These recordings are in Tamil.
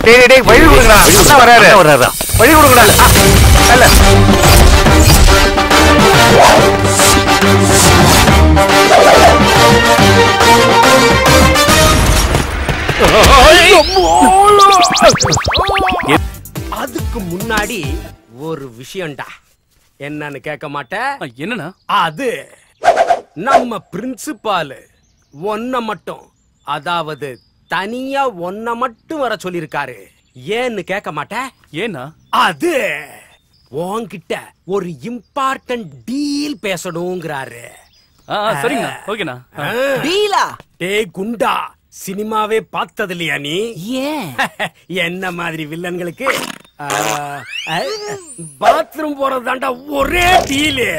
டேய் டேய் வழி கொடுங்கடா. அண்ணா வராரு. வழி கொடுங்கடா. இல்ல. அதுக்கு முன்னாடி ஒரு விஷயம்டா. என்னன்னு கேட்க மாட்டேன். என்னன்னா? அது நம்ம பிரின்சிபால் ஒன்ன மட்டும், அதாவது தனியா ஒன்ன மட்டும் வர சொல்லிருக்காரு. ஏன்னு கேட்க மாட்டேன். ஏன்னா அது உன்கிட்ட ஒரு இம்பார்ட்டன்ட் டீல் பேசணும்ங்கறாரு. சரிங்க. ஓகேண்ணா. டீலா? டேய் குண்டா, சினிமாவே பார்த்தது இல்லையா நீ? ஏன் என்ன மாதிரி வில்லன்களுக்கு பாத்ரூம் போறதாண்டா ஒரே டீலு.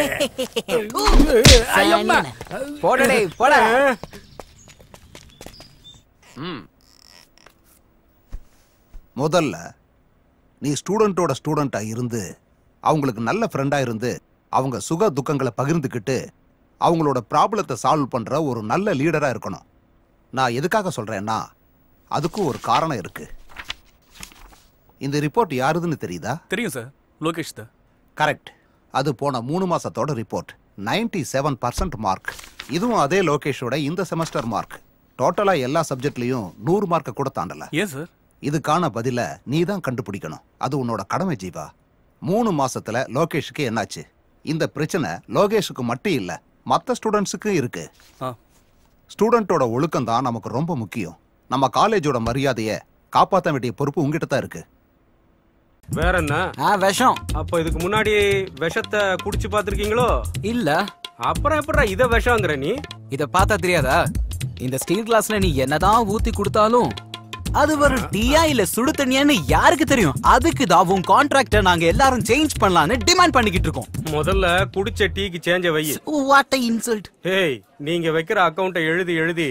போடடே போட. முதல்ல நீ ஸ்டூடெண்டோட ஸ்டூடெண்டா இருந்து அவங்களுக்கு நல்ல ஃப்ரெண்டா இருந்து அவங்க சுக துக்கங்களை பகிர்ந்துக்கிட்டு அவங்களோட ப்ராப்ளத்தை சால்வ் பண்ற ஒரு நல்ல லீடரா இருக்கணும். நான் எதுக்காக சொல்றேன்னா அதுக்கும் ஒரு காரணம் இருக்கு. இந்த ரிப்போர்ட் யாருதுன்னு தெரியுதா? தெரியும் சார், லோகேஷ் தான். கரெக்ட். அது போன 3 மாசத்தோட ரிப்போர்ட். 97% மார்க். இதுவும் அதே லோகேஷோட இந்த செமஸ்டர் மார்க். டோட்டலா எல்லா சப்ஜெக்ட்லயும் 100 மார்க் கூட தாண்டல. ஏன் சார்? இதுக்கான பதில நீ தான் கண்டுபிடிக்கணும். அது உன்னோட கடமை ஜீவா. 3 மாசத்துல லோகேஷுக்கு என்னாச்சு? இந்த பிரச்சனை லோகேஷுக்கு மட்டும் இல்ல, மற்ற ஸ்டூடெண்ட்ஸுக்கும் இருக்கு. ஸ்டூடெண்டோட ஒழுக்கம் தான் நமக்கு ரொம்ப முக்கியம். நம்ம காலேஜோட மரியாதையை காப்பாற்ற வேண்டிய பொறுப்பு உங்ககிட்ட தான் இருக்கு. வேற என்ன? விஷம். அப்ப இதுக்கு முன்னாடி விஷத்தை குடிச்சு பாத்திருக்கீங்களோ? இல்ல. அப்புறம் எப்படா இத விஷம்ங்கற நீ? இத பார்த்தா தெரியாதா? இந்த ஸ்டீல் கிளாஸ்ல நீ என்னதான் ஊத்தி கொடுத்தாலும் அது ஒரு டீயா இல்ல சுடு தண்ணியான்னு யாருக்கு தெரியும்? அதுக்கு தான் உன் கான்ட்ராக்ட நாங்க எல்லாரும் சேஞ்ச் பண்ணலாம்னு டிமாண்ட் பண்ணிக்கிட்டு இருக்கோம். முதல்ல குடிச்ச டீக்கு சேஞ்ச வை. What a insult. ஏய், நீங்க வைக்கிற அக்கவுண்ட எழுதி எழுதி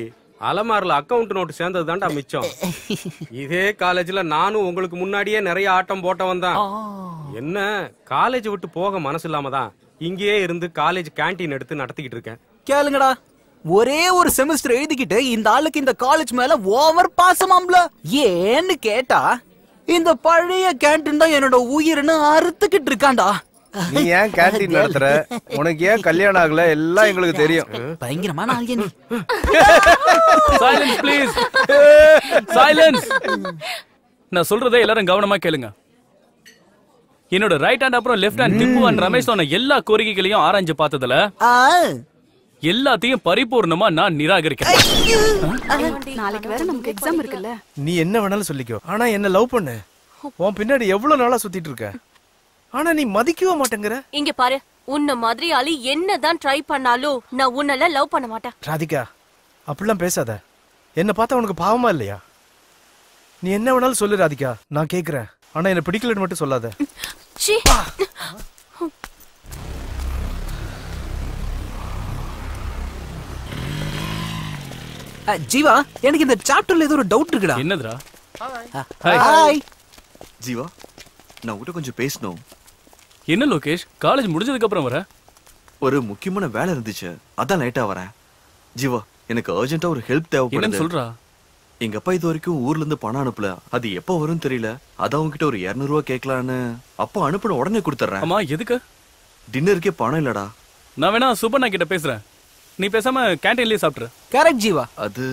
அலமாரில அக்கவுண்ட் நோட் சேர்ந்தது தான்டா மிச்சம். இதே காலேஜ்ல நானும் உங்களுக்கு முன்னாடியே நிறைய ஆட்டம் போட்டவன் தான். என்ன காலேஜ் விட்டு போக மனசு இல்லாம தான் இங்கேயே இருந்து காலேஜ் கேண்டீன் எடுத்து நடத்திக்கிட்டு இருக்கேன். கேளுங்கடா, ஒரே ஒரு செமஸ்டர் எழுதிக்கிட்டு இந்த ஆளுக்கு இந்த காலேஜ் மேல ஓவர் பாசமாம்ல. ஏன்னு கேட்டா இந்த பழைய கேண்டீன் தான் என்னோட உயிர்னு அறுத்துக்கிட்டு இருக்கான்டா. நீ ஏன் கேண்டீன் நடத்துற? உனக்கு ஏன் கல்யாணம் ஆகல? எல்லாம் எங்களுக்கு தெரியும். பயங்கரமான ஆள் நீ. Silence please. சைலன்ஸ். நான் சொல்றதை எல்லாரும் கவனமா கேளுங்க. என்னோட ரைட் ஹேண்ட் அப்புறம் left hand Tipu and Ramesh சொன்ன எல்லா கோரிக்கைகளையும் ஆராய்ஞ்சு பார்த்ததுல எல்லாத்தையும் பரிபூர்ணமா நான் நிராகரிக்கிறேன். நாளைக்கு வேற நமக்கு எக்ஸாம் இருக்குல்ல. நீ என்ன வேணாலும் சொல்லிக்கோ, ஆனா என்ன லவ் பண்ணு. உன் பின்னாடி எவ்வளவு நாளா சுத்திட்டு இருக்க, ஆனா நீ மதிக்கவே மாட்டேங்கிற. இங்க பாரு, உன்ன மாதிரி ஆளு என்னதான் ட்ரை பண்ணாலும் நான் உன்னல லவ் பண்ண மாட்டேன். ராதிகா, அப்படிலாம் பேசாத. என்ன பார்த்தா உனக்கு பாவமா இல்லையா? நீ என்ன வேணாலும் சொல்லு ராதிகா, நான் கேக்குறேன். ஆனா என்ன பிடிக்கலன்னு மட்டும் சொல்லாத. ஜீவா, எனக்கு இந்த சாப்டர்ல ஏதோ ஒரு டவுட் இருக்குடா. என்னதுடா? ஹாய் ஜீவா, நான் உன்கிட்ட கொஞ்சம் பேசணும். என்ன லோகேஷ், காலேஜ் முடிஞ்சதுக்கு அப்புறம் வர? ஒரு முக்கியமான வேலை இருந்துச்சு, அதான் லேட்டா வரேன். ஜீவா, எனக்கு அர்ஜென்ட்டா ஒரு ஹெல்ப் தேவைப்படுது. என்ன சொல்றா? எங்க அப்பா இது வரைக்கும் ஊர்ல இருந்து பணம் அனுப்பல. அது எப்ப வரும்னு தெரியல. அதான் உங்ககிட்ட ஒரு 200 ரூபா கேட்கலான்னு. அப்பா அனுப்பின உடனே கொடுத்துறேன். ஆமா, எதுக்கு? டின்னருக்கே பணம் இல்லடா. நான் வேணா சுபண்ணா கிட்ட பேசுறேன், நீ பேசாம கேண்டீன்லயே சாப்பிட்டுரு. கரெக்ட் ஜீவா. அது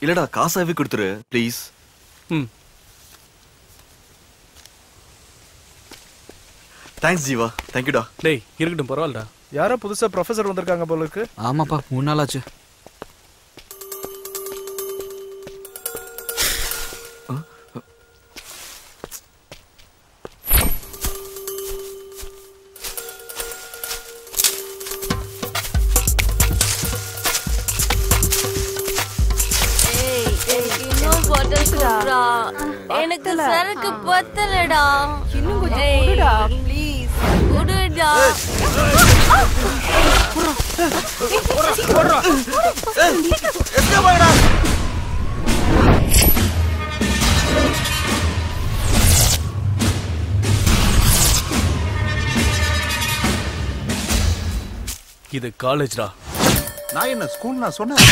இல்லடா, காசாவே கொடுத்துரு ப்ளீஸ். தேங்க்ஸ் ஜீவா, தேங்க்யூடா. டேய் இருக்கட்டும், பரவாயில்லடா. யாரோ புதுசா ப்ரொஃபசர் வந்திருக்காங்க போல இருக்கு. ஆமாப்பா, 3 நாள் ஆச்சு. எனக்கு சரக்கு பத்தலடா. இன்னும் கொஞ்சம் குடுடா ப்ளீஸ். குடுடா. இது காலேஜ்டா. நான் என்ன ஸ்கூல் நான் சொன்னேன்.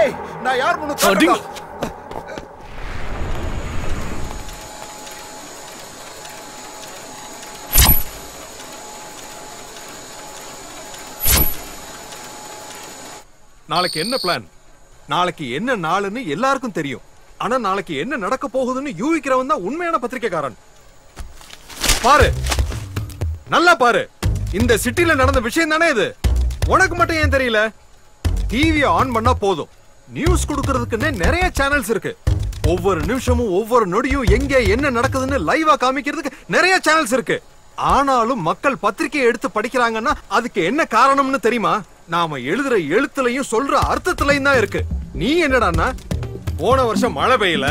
ஏய் நான் யார் அடிங்க. நாளைக்கு என்ன பிளான்? நாளைக்கு என்ன நாளுன்னு எல்லாருக்கும் தெரியும். ஆனா நாளைக்கு என்ன நடக்க போகுதுன்னு யூகிக்கிறவன் தான் உண்மையான பத்திரிக்கைக்காரன். பாரு, நல்லா பாரு. இந்த சிட்டில நடந்த விஷயம் தானே இது. உனக்கு மட்டும் ஏன் தெரியல? டிவியை ஆன் பண்ணா போதும், நியூஸ் கொடுக்கறதுக்குன்னே நிறைய சேனல்ஸ் இருக்கு. ஒவ்வொரு நிமிஷமும் ஒவ்வொரு நொடியும் எங்க என்ன நடக்குதுன்னு லைவா காமிக்கிறதுக்கு நிறைய சேனல்ஸ் இருக்கு. ஆனாலும் மக்கள் பத்திரிக்கையை எடுத்து படிக்கிறாங்கன்னா அதுக்கு என்ன காரணம்னு தெரியுமா? நாம எழுதுற எழுத்துலயும் சொல்ற அர்த்தத்திலையும் தான் இருக்கு. நீ என்னடான்னா, போன வருஷம் மழை பெய்யல,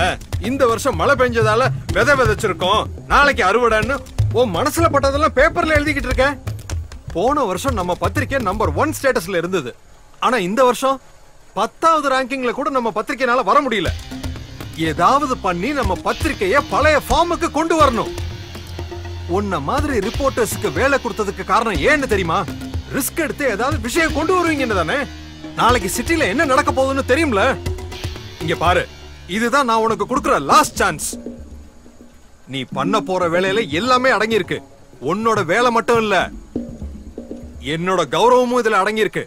இந்த வருஷம் மழை பெஞ்சதால விதை விதைச்சிருக்கோம், நாளைக்கு அறுவடைன்னு உன் மனசுல பட்டதெல்லாம் பேப்பர்ல எழுதிக்கிட்டு இருக்க. போன வருஷம் நம்ம பத்திரிக்கை நம்பர் 1 ஸ்டேட்டஸ்ல இருந்தது. ஆனா இந்த வருஷம் 10வது ரேங்கிங்ல கூட நம்ம பத்திரிக்கைனால வர முடியல. ஏதாவது பண்ணி நம்ம பத்திரிக்கைய பழைய ஃபார்முக்கு கொண்டு வரணும். உன்ன மாதிரி ரிப்போர்ட்டர்ஸ்க்கு வேலை கொடுத்ததுக்கு காரணம் ஏன்னு தெரியுமா? ரிஸ்க் எடுத்து ஏதாவது விஷயம் கொண்டு வருவீங்கன்னு தானே. நாளைக்கு சிட்டில என்ன நடக்க போகுதுன்னு தெரியும்ல. இங்க பாரு, இதுதான் நான் உனக்கு கொடுக்கிற லாஸ்ட் சான்ஸ். நீ பண்ண போற வேலையில எல்லாமே அடங்கி இருக்கு. உன்னோட வேலை மட்டும் இல்ல, என்னோட கௌரவமும் இதுல அடங்கி இருக்கு.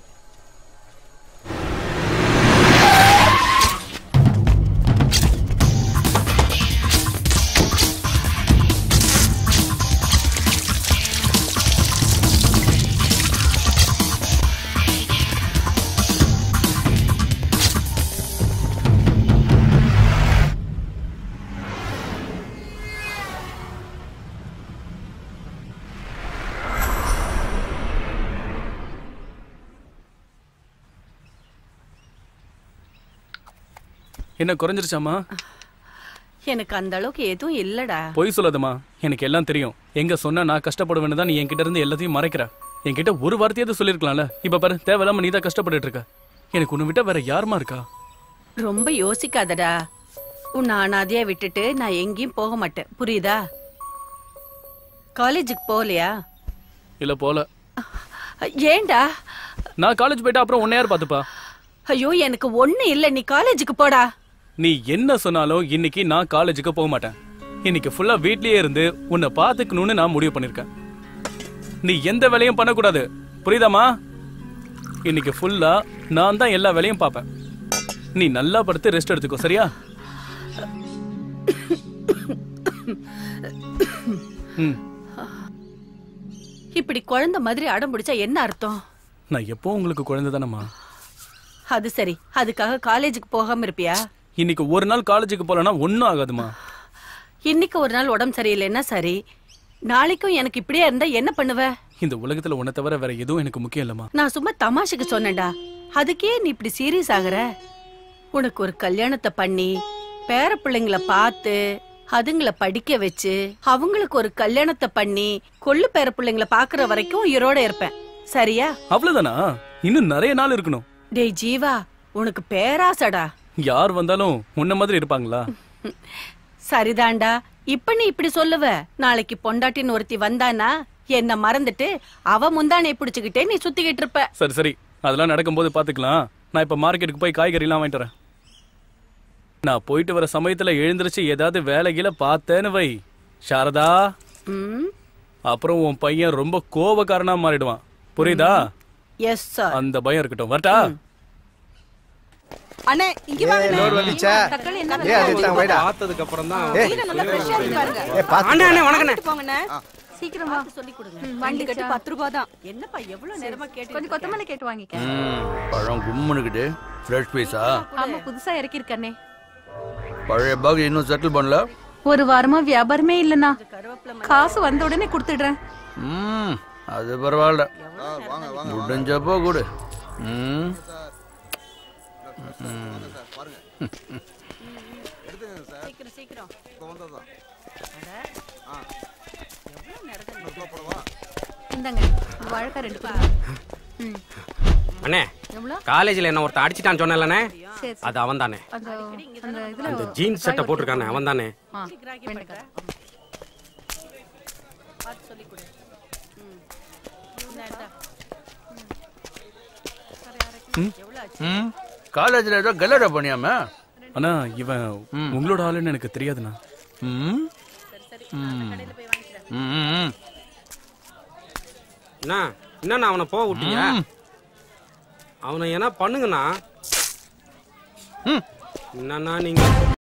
என்ன குறைஞ்சிருச்சாமா? எனக்கு அந்த அளவுக்கு எதுவும் இல்லடா. பொய் சொல்லாதம்மா, எனக்கு எல்லாம் தெரியும். எங்க சொன்னா நான் கஷ்டப்படுவேன்னு தான் நீ என்கிட்ட இருந்து எல்லாத்தையும் மறைக்கிற. என்கிட்ட ஒரு வார்த்தையாவது சொல்லிருக்கலாம்ல. இப்ப பாரு, தேவையில்லாம நீ தான் கஷ்டப்பட்டுட்டு இருக்க. எனக்கு உன்னை விட்டா வேற யாருமா இருக்கா? ரொம்ப யோசிக்காதடா. உன்னை அனாதையா விட்டுட்டு நான் எங்கேயும் போக மாட்டேன், புரியுதா? காலேஜுக்கு போகலையா? இல்ல போல. ஏண்டா? நான் காலேஜ் போயிட்டா அப்புறம் உன்னை யார் பாத்துப்பா? ஐயோ, எனக்கு ஒண்ணு இல்ல, நீ காலேஜுக்கு போடா. நீ என்ன சொன்னாலும் இன்னைக்கு நான் காலேஜுக்கு போக மாட்டேன். இன்னைக்கு ஃபுல்லா வீட்லயே இருந்து உன்னை பாத்துக்கணும்னு நான் முடிவு பண்ணிருக்கேன். நீ எந்த வேலையும் பண்ணக்கூடாது, புரியுதாமா? இன்னைக்கு ஃபுல்லா நான் தான் எல்லா வேலையும் பார்ப்பேன். நீ நல்லா படுத்து ரெஸ்ட் எடுத்துக்கோ, சரியா? இப்படி குழந்தை மாதிரி அடம் பிடிச்சா என்ன அர்த்தம்? நான் எப்போ உங்களுக்கு குழந்தை தானம்மா. அது சரி, அதுக்காக காலேஜுக்கு போகாம இருப்பியா? இன்னைக்கு ஒரு நாள் காலேஜுக்கு போலனா ஒன்னும் ஆகாதுமா. இன்னைக்கு ஒரு நாள் உடம்பு சரியில்லைன்னா சரி, நாளைக்கும் எனக்கு இப்படியே இருந்தா என்ன பண்ணுவ? இந்த உலகத்துல உன்னை தவிர வேற எதுவும் எனக்கு முக்கியம் இல்லம்மா. நான் சும்மா தமாஷுக்கு சொன்னேன்டா. அதுக்கே நீ இப்படி சீரியஸ் ஆகுற? உனக்கு ஒரு கல்யாணத்தை பண்ணி பேர பிள்ளைங்களை பார்த்து அதுங்களை படிக்க வச்சு அவங்களுக்கு ஒரு கல்யாணத்தை பண்ணி கொள்ளு பேர பிள்ளைங்களை பாக்குற வரைக்கும் உயிரோட இருப்பேன், சரியா? அவ்வளவுதானா? இன்னும் நிறைய நாள் இருக்கணும். டேய் ஜீவா, உனக்கு பேராசடா. யார் வந்தாலும் உன்ன மாதிரி இருப்பாங்களா? சரிதான்டா. இப்ப நீ இப்படி சொல்லுவ, நாளைக்கு பொண்டாட்டின்னு ஒருத்தி வந்தானா என்ன மறந்துட்டு அவ முந்தானை பிடிச்சுக்கிட்டே நீ சுத்திக்கிட்டு இருப்ப. சரி சரி, அதெல்லாம் நடக்கும்போது பாத்துக்கலாம். நான் இப்ப மார்க்கெட்டுக்கு போய் காய்கறி எல்லாம் வாங்கிட்டு வரேன். நான் போயிட்டு வர சமயத்துல எழுந்திருச்சு ஏதாவது வேலையில பார்த்தேன்னு வை சாரதா, அப்புறம் உன் பையன் ரொம்ப கோபக்காரனா மாறிடுவான், புரியுதா? Yes sir. அந்த பயம் இருக்கட்டும். வரட்டா? அண்ணே, இங்க வாங்க. லோர் வந்துச்சா? ஏய் அதுதான் வைடா. பார்த்ததுக்கு அப்புறம் தான். நல்லா ஃப்ரெஷ்ஷா இருக்கு பாருங்க. ஏய் பாத்து. அண்ணே அண்ணே வணக்கண்ணே. போங்கண்ணே. சீக்கிரமா சொல்லி கொடுங்க. வண்டி கட்டு 10 ரூபாய் தான். என்னப்பா எவ்வளவு நேரமா கேட்டு? கொஞ்சம் கொத்தமல்லி கேட்டு வாங்கிக்க. பழம் கும்முனுக்கிட்டு ஃப்ரெஷ் பீஸா? ஆமா, புதுசா இறக்கி இருக்கண்ணே. பழைய பாக் இன்னும் செட்டில் பண்ணல? ஒரு வாரமா வியாபாரமே இல்லனா. காசு வந்த உடனே கொடுத்துடுறேன். அது பரவாயில்ல, முடிஞ்சப்போ கொடு. சீக்கிரம் சீக்கிரம். இந்தாங்க வாழைக்காய் 2 கொடுங்க. ம். அண்ணே எவ்வளோ? காலேஜ்ல என்ன ஒருத்தன் அடிச்சிட்டான்னு சொன்னேன்லண்ணே, சரி, அது அவன் தானே. அந்த இதுல அந்த ஜீன்ஸ் சட்டை போட்டிருக்கானே அவன் தானே. ஆ, வெண்டைக்காய். காலேஜ்ல ஏதோ கல்லடா பண்ணியாம? அண்ணா இவன் உங்களோட ஆளுன்னு எனக்கு தெரியாதுண்ணா. என்ன அவனை போக விட்டீங்க? அவனை என்ன பண்ணுங்கண்ணா. என்னன்னா நீங்க